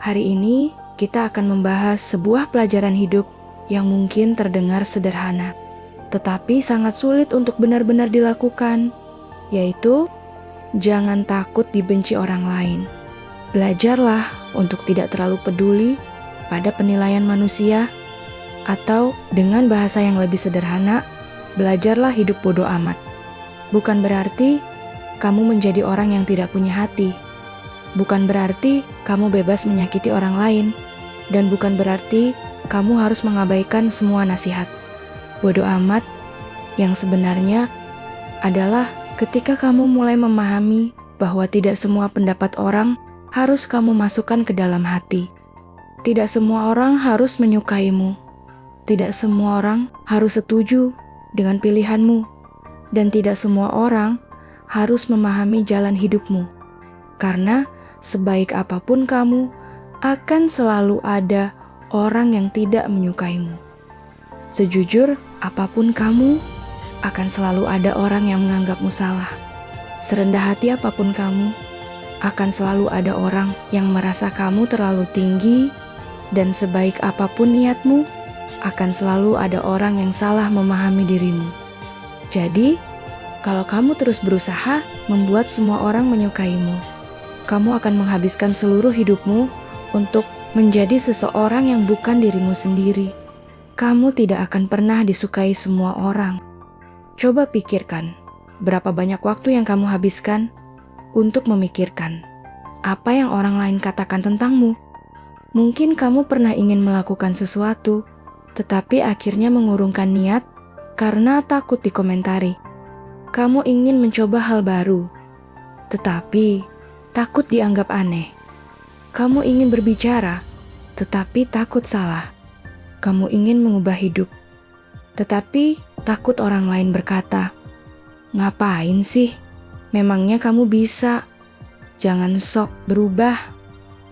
Hari ini kita akan membahas sebuah pelajaran hidup yang mungkin terdengar sederhana, tetapi sangat sulit untuk benar-benar dilakukan, yaitu jangan takut dibenci orang lain. Belajarlah untuk tidak terlalu peduli pada penilaian manusia, atau dengan bahasa yang lebih sederhana, belajarlah hidup bodoh amat. Bukan berarti kamu menjadi orang yang tidak punya hati. Bukan berarti kamu bebas menyakiti orang lain. Dan bukan berarti kamu harus mengabaikan semua nasihat. Bodoh amat yang sebenarnya adalah ketika kamu mulai memahami bahwa tidak semua pendapat orang harus kamu masukkan ke dalam hati. Tidak semua orang harus menyukaimu. Tidak semua orang harus setuju dengan pilihanmu. Dan tidak semua orang harus memahami jalan hidupmu. Karena sebaik apapun kamu, akan selalu ada orang yang tidak menyukaimu. Sejujur apapun kamu, akan selalu ada orang yang menganggapmu salah. Serendah hati apapun kamu, akan selalu ada orang yang merasa kamu terlalu tinggi. Dan sebaik apapun niatmu, akan selalu ada orang yang salah memahami dirimu. Jadi, kalau kamu terus berusaha membuat semua orang menyukaimu, kamu akan menghabiskan seluruh hidupmu untuk menjadi seseorang yang bukan dirimu sendiri. Kamu tidak akan pernah disukai semua orang. Coba pikirkan, berapa banyak waktu yang kamu habiskan untuk memikirkan apa yang orang lain katakan tentangmu. Mungkin kamu pernah ingin melakukan sesuatu, tetapi akhirnya mengurungkan niat karena takut dikomentari. Kamu ingin mencoba hal baru, tetapi takut dianggap aneh. Kamu ingin berbicara, tetapi takut salah. Kamu ingin mengubah hidup, tetapi takut orang lain berkata, "Ngapain sih? Memangnya kamu bisa? Jangan sok berubah.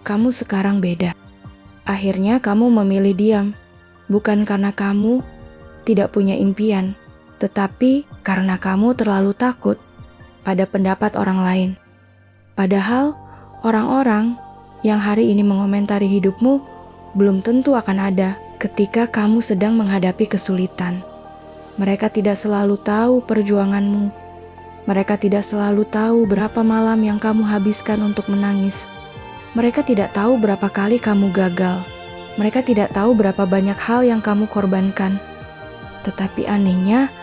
Kamu sekarang beda." Akhirnya kamu memilih diam, bukan karena kamu tidak punya impian, tetapi karena kamu terlalu takut pada pendapat orang lain. Padahal orang-orang yang hari ini mengomentari hidupmu belum tentu akan ada ketika kamu sedang menghadapi kesulitan. Mereka tidak selalu tahu perjuanganmu. Mereka tidak selalu tahu berapa malam yang kamu habiskan untuk menangis. Mereka tidak tahu berapa kali kamu gagal. Mereka tidak tahu berapa banyak hal yang kamu korbankan. Tetapi anehnya,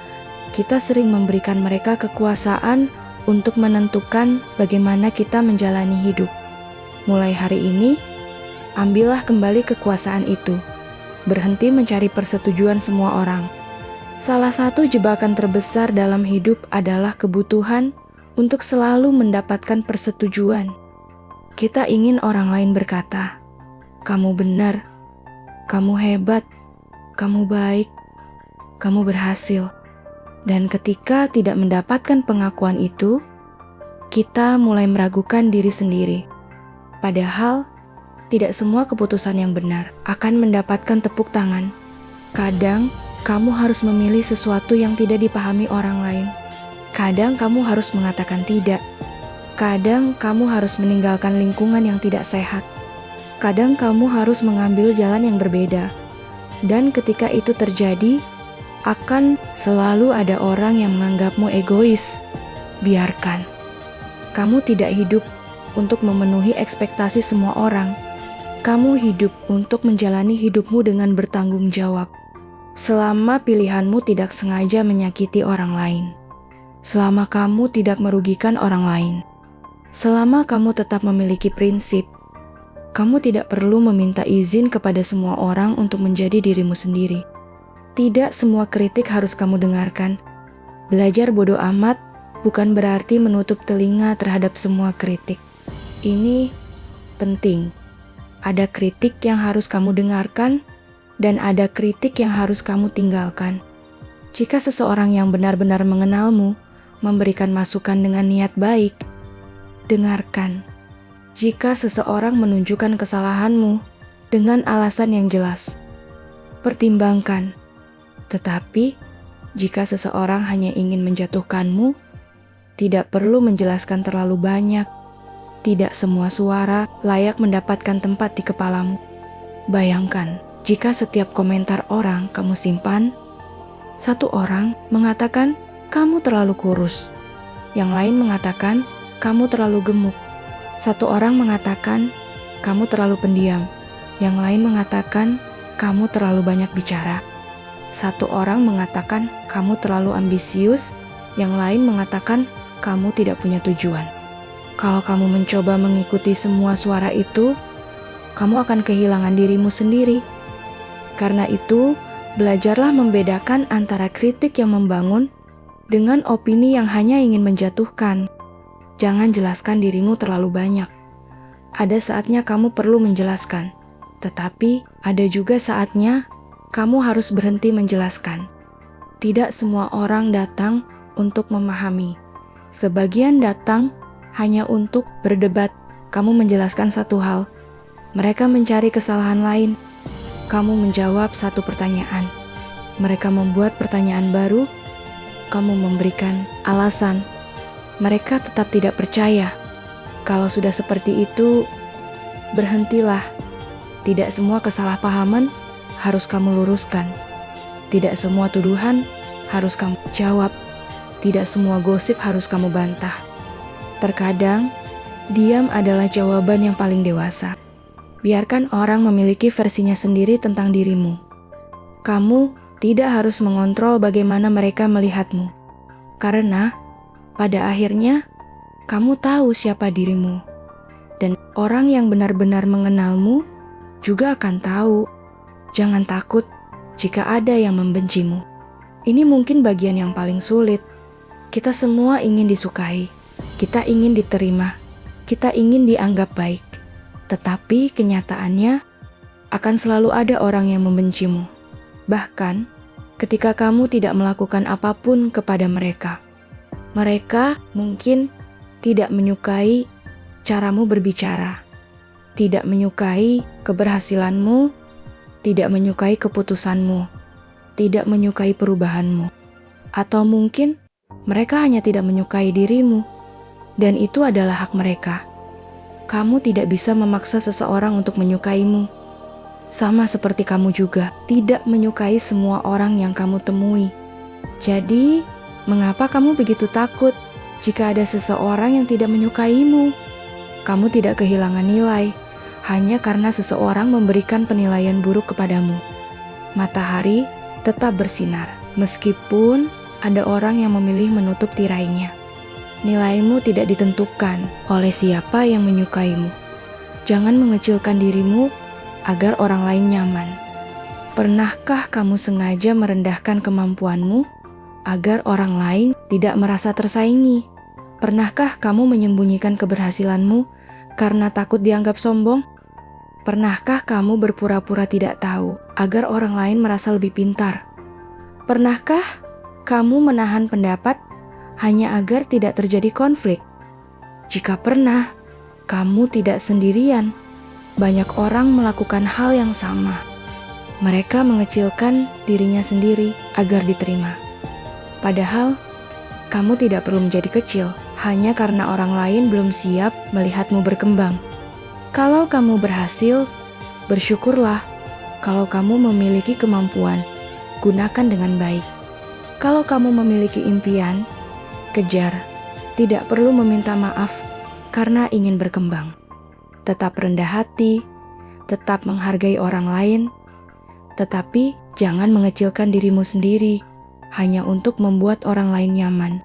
kita sering memberikan mereka kekuasaan untuk menentukan bagaimana kita menjalani hidup. Mulai hari ini, ambillah kembali kekuasaan itu. Berhenti mencari persetujuan semua orang. Salah satu jebakan terbesar dalam hidup adalah kebutuhan untuk selalu mendapatkan persetujuan. Kita ingin orang lain berkata, "Kamu benar, kamu hebat, kamu baik, kamu berhasil." Dan ketika tidak mendapatkan pengakuan itu, kita mulai meragukan diri sendiri. Padahal, tidak semua keputusan yang benar akan mendapatkan tepuk tangan. Kadang, kamu harus memilih sesuatu yang tidak dipahami orang lain. Kadang kamu harus mengatakan tidak. Kadang kamu harus meninggalkan lingkungan yang tidak sehat. Kadang kamu harus mengambil jalan yang berbeda. Dan ketika itu terjadi, akan selalu ada orang yang menganggapmu egois. Biarkan. Kamu tidak hidup untuk memenuhi ekspektasi semua orang. Kamu hidup untuk menjalani hidupmu dengan bertanggung jawab. Selama pilihanmu tidak sengaja menyakiti orang lain. Selama kamu tidak merugikan orang lain. Selama kamu tetap memiliki prinsip, kamu tidak perlu meminta izin kepada semua orang untuk menjadi dirimu sendiri. Tidak semua kritik harus kamu dengarkan. Belajar bodoh amat bukan berarti menutup telinga terhadap semua kritik. Ini penting. Ada kritik yang harus kamu dengarkan, dan ada kritik yang harus kamu tinggalkan. Jika seseorang yang benar-benar mengenalmu memberikan masukan dengan niat baik, dengarkan. Jika seseorang menunjukkan kesalahanmu dengan alasan yang jelas, pertimbangkan. Tetapi, jika seseorang hanya ingin menjatuhkanmu, tidak perlu menjelaskan terlalu banyak. Tidak semua suara layak mendapatkan tempat di kepalamu. Bayangkan, jika setiap komentar orang kamu simpan, satu orang mengatakan kamu terlalu kurus, yang lain mengatakan kamu terlalu gemuk. Satu orang mengatakan kamu terlalu pendiam, yang lain mengatakan kamu terlalu banyak bicara. Satu orang mengatakan kamu terlalu ambisius, yang lain mengatakan kamu tidak punya tujuan. Kalau kamu mencoba mengikuti semua suara itu, kamu akan kehilangan dirimu sendiri. Karena itu, belajarlah membedakan antara kritik yang membangun dengan opini yang hanya ingin menjatuhkan. Jangan jelaskan dirimu terlalu banyak. Ada saatnya kamu perlu menjelaskan, tetapi ada juga saatnya kamu harus berhenti menjelaskan. Tidak semua orang datang untuk memahami. Sebagian datang hanya untuk berdebat. Kamu menjelaskan satu hal, mereka mencari kesalahan lain. Kamu menjawab satu pertanyaan, mereka membuat pertanyaan baru. Kamu memberikan alasan, mereka tetap tidak percaya. Kalau sudah seperti itu, berhentilah. Tidak semua kesalahpahaman harus kamu luruskan. Tidak semua tuduhan harus kamu jawab. Tidak semua gosip harus kamu bantah. Terkadang, diam adalah jawaban yang paling dewasa. Biarkan orang memiliki versinya sendiri tentang dirimu. Kamu tidak harus mengontrol bagaimana mereka melihatmu. Karena, pada akhirnya, kamu tahu siapa dirimu. Dan orang yang benar-benar mengenalmu juga akan tahu. Jangan takut jika ada yang membencimu. Ini mungkin bagian yang paling sulit. Kita semua ingin disukai. Kita ingin diterima, kita ingin dianggap baik, tetapi kenyataannya akan selalu ada orang yang membencimu. Bahkan ketika kamu tidak melakukan apapun kepada mereka, mereka mungkin tidak menyukai caramu berbicara, tidak menyukai keberhasilanmu, tidak menyukai keputusanmu, tidak menyukai perubahanmu, atau mungkin mereka hanya tidak menyukai dirimu. Dan itu adalah hak mereka. Kamu tidak bisa memaksa seseorang untuk menyukaimu. Sama seperti kamu juga tidak menyukai semua orang yang kamu temui. Jadi, mengapa kamu begitu takut jika ada seseorang yang tidak menyukaimu? Kamu tidak kehilangan nilai hanya karena seseorang memberikan penilaian buruk kepadamu. Matahari tetap bersinar, meskipun ada orang yang memilih menutup tirainya. Nilaimu tidak ditentukan oleh siapa yang menyukaimu. Jangan mengecilkan dirimu agar orang lain nyaman. Pernahkah kamu sengaja merendahkan kemampuanmu agar orang lain tidak merasa tersaingi? Pernahkah kamu menyembunyikan keberhasilanmu karena takut dianggap sombong? Pernahkah kamu berpura-pura tidak tahu agar orang lain merasa lebih pintar? Pernahkah kamu menahan pendapat hanya agar tidak terjadi konflik? Jika pernah, kamu tidak sendirian. Banyak orang melakukan hal yang sama. Mereka mengecilkan dirinya sendiri agar diterima. Padahal, kamu tidak perlu menjadi kecil hanya karena orang lain belum siap melihatmu berkembang. Kalau kamu berhasil, bersyukurlah. Kalau kamu memiliki kemampuan, gunakan dengan baik. Kalau kamu memiliki impian, kejar. Tidak perlu meminta maaf karena ingin berkembang. Tetap rendah hati, tetap menghargai orang lain, tetapi jangan mengecilkan dirimu sendiri hanya untuk membuat orang lain nyaman.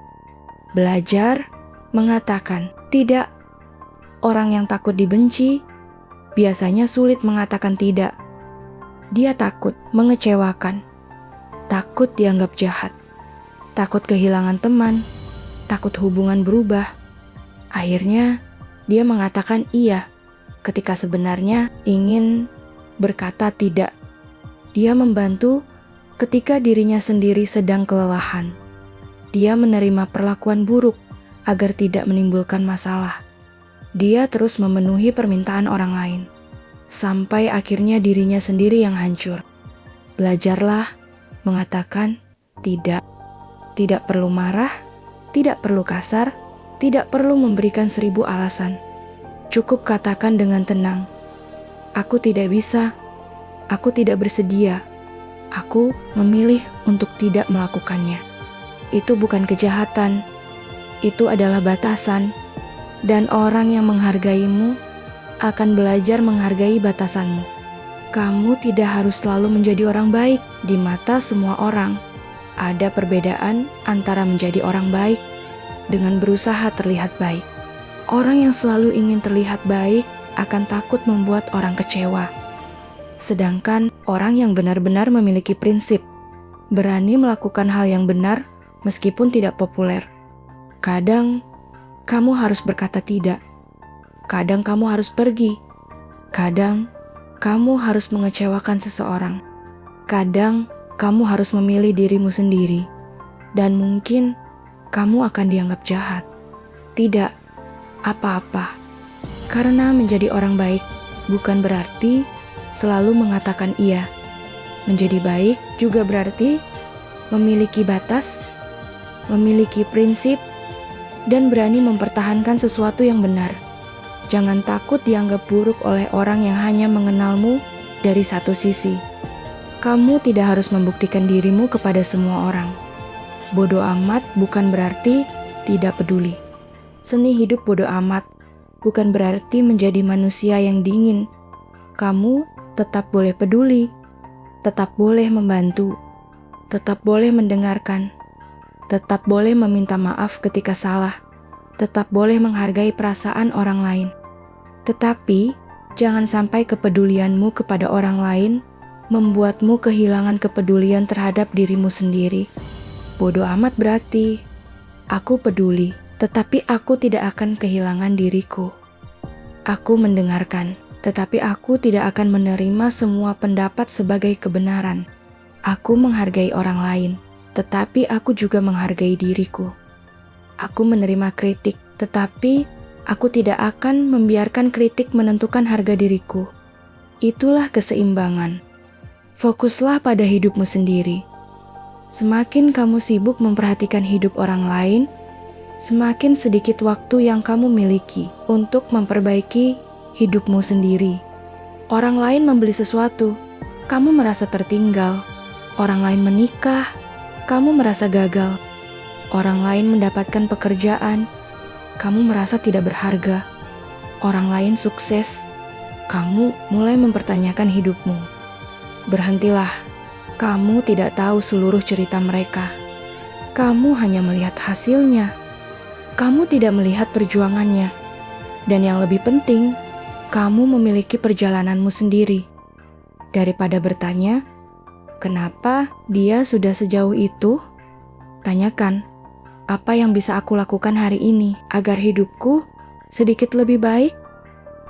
Belajar mengatakan tidak. Orang yang takut dibenci biasanya sulit mengatakan tidak. Dia takut mengecewakan, takut dianggap jahat, takut kehilangan teman, takut hubungan berubah. Akhirnya, dia mengatakan iya ketika sebenarnya ingin berkata tidak. Dia membantu ketika dirinya sendiri sedang kelelahan. Dia menerima perlakuan buruk agar tidak menimbulkan masalah. Dia terus memenuhi permintaan orang lain, sampai akhirnya dirinya sendiri yang hancur. Belajarlah mengatakan tidak. Tidak perlu marah, tidak perlu kasar, tidak perlu memberikan 1000 alasan. Cukup katakan dengan tenang, "Aku tidak bisa, aku tidak bersedia, aku memilih untuk tidak melakukannya." Itu bukan kejahatan, itu adalah batasan, dan orang yang menghargaimu akan belajar menghargai batasanmu. Kamu tidak harus selalu menjadi orang baik di mata semua orang. Ada perbedaan antara menjadi orang baik dengan berusaha terlihat baik. Orang yang selalu ingin terlihat baik akan takut membuat orang kecewa. Sedangkan orang yang benar-benar memiliki prinsip, berani melakukan hal yang benar meskipun tidak populer. Kadang kamu harus berkata tidak. Kadang kamu harus pergi. Kadang kamu harus mengecewakan seseorang. Kadang kamu harus memilih dirimu sendiri. Dan mungkin kamu akan dianggap jahat. Tidak apa-apa. Karena menjadi orang baik bukan berarti selalu mengatakan iya. Menjadi baik juga berarti memiliki batas, memiliki prinsip, dan berani mempertahankan sesuatu yang benar. Jangan takut dianggap buruk oleh orang yang hanya mengenalmu dari satu sisi. Kamu tidak harus membuktikan dirimu kepada semua orang. Bodoh amat bukan berarti tidak peduli. Seni hidup bodoh amat bukan berarti menjadi manusia yang dingin. Kamu tetap boleh peduli, tetap boleh membantu, tetap boleh mendengarkan, tetap boleh meminta maaf ketika salah, tetap boleh menghargai perasaan orang lain. Tetapi, jangan sampai kepedulianmu kepada orang lain membuatmu kehilangan kepedulian terhadap dirimu sendiri. Bodoh amat berarti, aku peduli, tetapi aku tidak akan kehilangan diriku. Aku mendengarkan, tetapi aku tidak akan menerima semua pendapat sebagai kebenaran. Aku menghargai orang lain, tetapi aku juga menghargai diriku. Aku menerima kritik, tetapi aku tidak akan membiarkan kritik menentukan harga diriku. Itulah keseimbangan. Fokuslah pada hidupmu sendiri. Semakin kamu sibuk memperhatikan hidup orang lain, semakin sedikit waktu yang kamu miliki untuk memperbaiki hidupmu sendiri. Orang lain membeli sesuatu, kamu merasa tertinggal. Orang lain menikah, kamu merasa gagal. Orang lain mendapatkan pekerjaan, kamu merasa tidak berharga. Orang lain sukses, kamu mulai mempertanyakan hidupmu. Berhentilah, kamu tidak tahu seluruh cerita mereka. Kamu hanya melihat hasilnya. Kamu tidak melihat perjuangannya. Dan yang lebih penting, kamu memiliki perjalananmu sendiri. Daripada bertanya, kenapa dia sudah sejauh itu? Tanyakan, apa yang bisa aku lakukan hari ini agar hidupku sedikit lebih baik?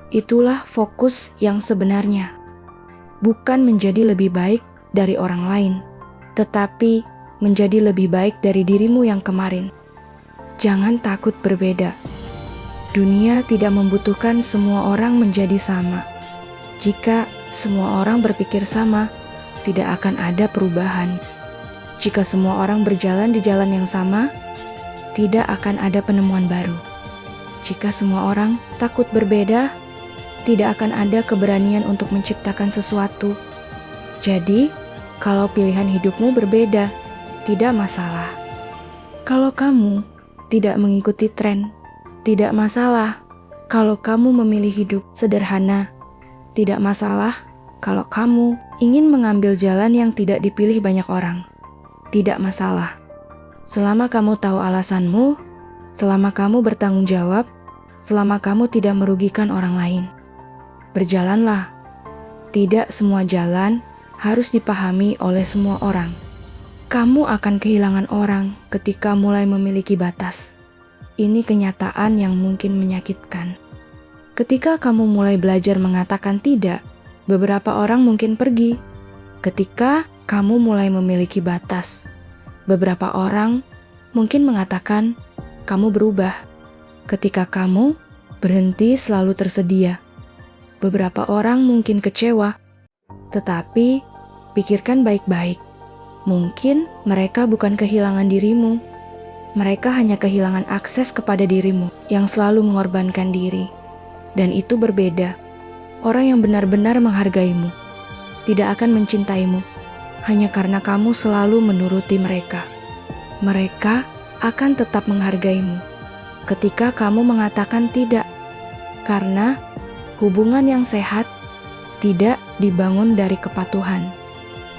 Itulah fokus yang sebenarnya. Bukan menjadi lebih baik dari orang lain, tetapi menjadi lebih baik dari dirimu yang kemarin. Jangan takut berbeda. Dunia tidak membutuhkan semua orang menjadi sama. Jika semua orang berpikir sama, tidak akan ada perubahan. Jika semua orang berjalan di jalan yang sama, tidak akan ada penemuan baru. Jika semua orang takut berbeda, tidak akan ada keberanian untuk menciptakan sesuatu. Jadi, kalau pilihan hidupmu berbeda, tidak masalah. Kalau kamu tidak mengikuti tren, tidak masalah. Kalau kamu memilih hidup sederhana, tidak masalah. Kalau kamu ingin mengambil jalan yang tidak dipilih banyak orang, tidak masalah. Selama kamu tahu alasanmu, selama kamu bertanggung jawab, selama kamu tidak merugikan orang lain. Berjalanlah. Tidak semua jalan harus dipahami oleh semua orang. Kamu akan kehilangan orang ketika mulai memiliki batas. Ini kenyataan yang mungkin menyakitkan. Ketika kamu mulai belajar mengatakan tidak, beberapa orang mungkin pergi. Ketika kamu mulai memiliki batas, beberapa orang mungkin mengatakan kamu berubah. Ketika kamu berhenti selalu tersedia, beberapa orang mungkin kecewa. Tetapi pikirkan baik-baik. Mungkin mereka bukan kehilangan dirimu. Mereka hanya kehilangan akses kepada dirimu yang selalu mengorbankan diri. Dan itu berbeda. Orang yang benar-benar menghargaimu tidak akan mencintaimu hanya karena kamu selalu menuruti mereka. Mereka akan tetap menghargaimu ketika kamu mengatakan tidak, karena hubungan yang sehat tidak dibangun dari kepatuhan.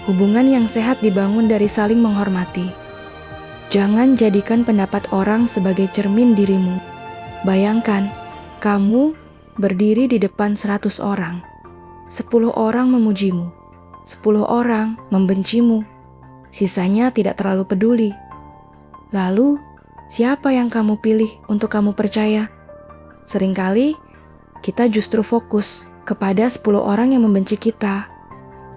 Hubungan yang sehat dibangun dari saling menghormati. Jangan jadikan pendapat orang sebagai cermin dirimu. Bayangkan, kamu berdiri di depan 100 orang. 10 orang memujimu, 10 orang membencimu, sisanya tidak terlalu peduli. Lalu, siapa yang kamu pilih untuk kamu percaya? Seringkali, kita justru fokus kepada 10 orang yang membenci kita.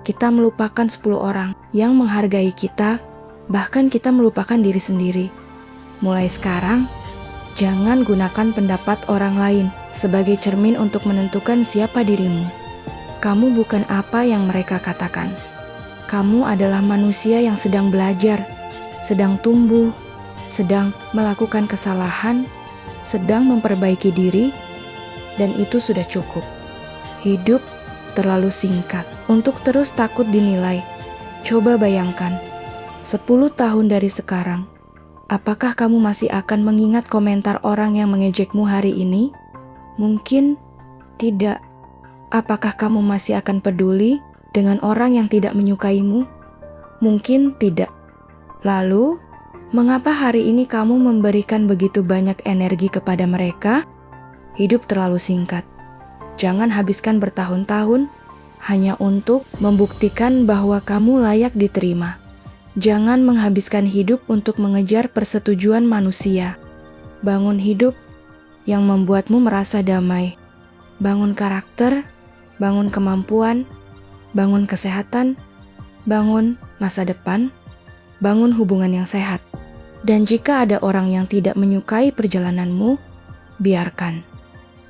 Kita melupakan 10 orang yang menghargai kita, bahkan kita melupakan diri sendiri. Mulai sekarang, jangan gunakan pendapat orang lain sebagai cermin untuk menentukan siapa dirimu. Kamu bukan apa yang mereka katakan. Kamu adalah manusia yang sedang belajar, sedang tumbuh, sedang melakukan kesalahan, sedang memperbaiki diri, dan itu sudah cukup. Hidup terlalu singkat untuk terus takut dinilai. Coba bayangkan, 10 tahun dari sekarang, apakah kamu masih akan mengingat komentar orang yang mengejekmu hari ini? Mungkin tidak. Apakah kamu masih akan peduli dengan orang yang tidak menyukaimu? Mungkin tidak. Lalu, mengapa hari ini kamu memberikan begitu banyak energi kepada mereka? Hidup terlalu singkat. Jangan habiskan bertahun-tahun hanya untuk membuktikan bahwa kamu layak diterima. Jangan menghabiskan hidup untuk mengejar persetujuan manusia. Bangun hidup yang membuatmu merasa damai. Bangun karakter, bangun kemampuan, bangun kesehatan, bangun masa depan, bangun hubungan yang sehat. Dan jika ada orang yang tidak menyukai perjalananmu, biarkan.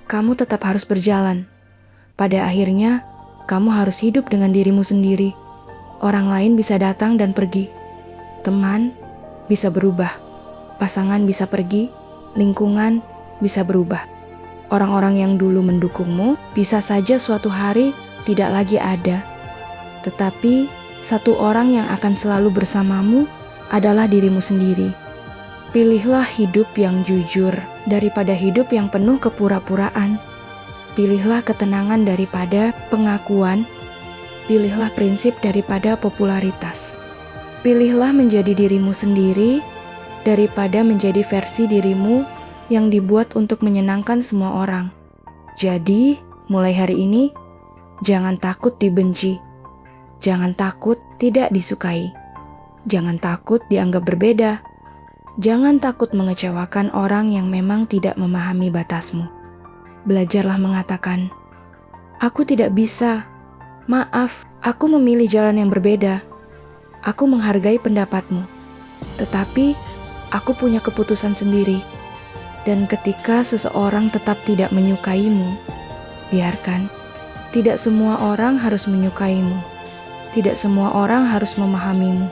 Kamu tetap harus berjalan. Pada akhirnya, kamu harus hidup dengan dirimu sendiri. Orang lain bisa datang dan pergi. Teman bisa berubah. Pasangan bisa pergi. Lingkungan bisa berubah. Orang-orang yang dulu mendukungmu bisa saja suatu hari tidak lagi ada. Tetapi satu orang yang akan selalu bersamamu adalah dirimu sendiri. Pilihlah hidup yang jujur daripada hidup yang penuh kepura-puraan. Pilihlah ketenangan daripada pengakuan. Pilihlah prinsip daripada popularitas. Pilihlah menjadi dirimu sendiri daripada menjadi versi dirimu yang dibuat untuk menyenangkan semua orang. Jadi, mulai hari ini, jangan takut dibenci. Jangan takut tidak disukai. Jangan takut dianggap berbeda. Jangan takut mengecewakan orang yang memang tidak memahami batasmu. Belajarlah mengatakan, "Aku tidak bisa. Maaf, aku memilih jalan yang berbeda. Aku menghargai pendapatmu. Tetapi, aku punya keputusan sendiri." Dan ketika seseorang tetap tidak menyukaimu, biarkan. Tidak semua orang harus menyukaimu. Tidak semua orang harus memahamimu.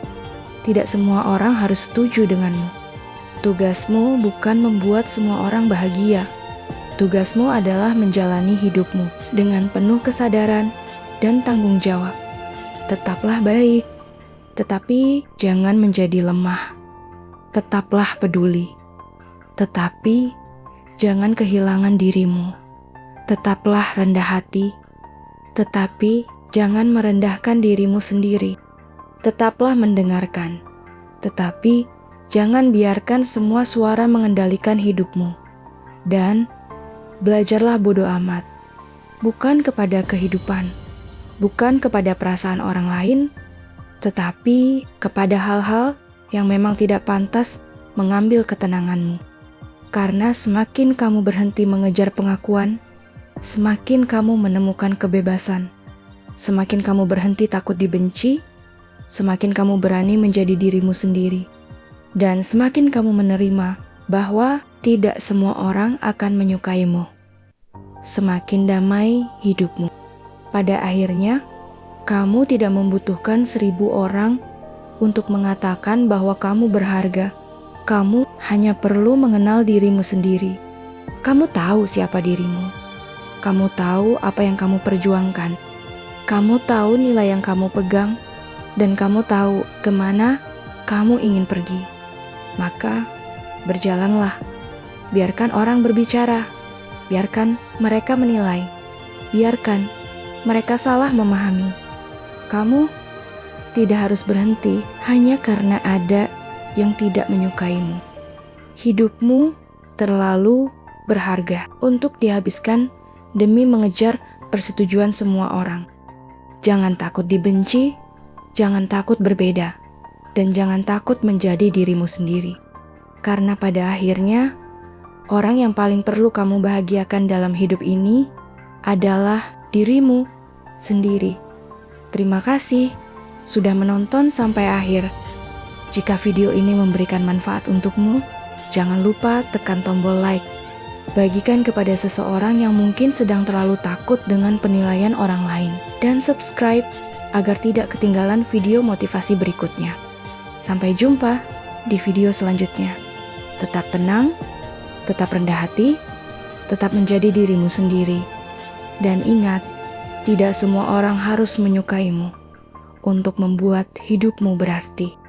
Tidak semua orang harus setuju denganmu. Tugasmu bukan membuat semua orang bahagia. Tugasmu adalah menjalani hidupmu dengan penuh kesadaran dan tanggung jawab. Tetaplah baik, tetapi jangan menjadi lemah. Tetaplah peduli, tetapi jangan kehilangan dirimu. Tetaplah rendah hati, tetapi jangan merendahkan dirimu sendiri. Tetaplah mendengarkan, tetapi jangan biarkan semua suara mengendalikan hidupmu. Dan belajarlah bodoh amat, bukan kepada kehidupan, bukan kepada perasaan orang lain, tetapi kepada hal-hal yang memang tidak pantas mengambil ketenanganmu. Karena semakin kamu berhenti mengejar pengakuan, semakin kamu menemukan kebebasan. Semakin kamu berhenti takut dibenci, semakin kamu berani menjadi dirimu sendiri. Dan semakin kamu menerima bahwa tidak semua orang akan menyukaimu, semakin damai hidupmu. Pada akhirnya, kamu tidak membutuhkan 1000 orang untuk mengatakan bahwa kamu berharga. Kamu hanya perlu mengenal dirimu sendiri. Kamu tahu siapa dirimu. Kamu tahu apa yang kamu perjuangkan. Kamu tahu nilai yang kamu pegang. Dan kamu tahu kemana kamu ingin pergi. Maka, berjalanlah. Biarkan orang berbicara. Biarkan mereka menilai. Biarkan mereka salah memahami. Kamu tidak harus berhenti hanya karena ada yang tidak menyukaimu. Hidupmu terlalu berharga untuk dihabiskan demi mengejar persetujuan semua orang. Jangan takut dibenci, jangan takut berbeda, dan jangan takut menjadi dirimu sendiri. Karena pada akhirnya, orang yang paling perlu kamu bahagiakan dalam hidup ini adalah dirimu sendiri. Terima kasih sudah menonton sampai akhir. Jika video ini memberikan manfaat untukmu, jangan lupa tekan tombol like. Bagikan kepada seseorang yang mungkin sedang terlalu takut dengan penilaian orang lain. Dan subscribe agar tidak ketinggalan video motivasi berikutnya. Sampai jumpa di video selanjutnya. Tetap tenang, tetap rendah hati, tetap menjadi dirimu sendiri. Dan ingat, tidak semua orang harus menyukaimu untuk membuat hidupmu berarti.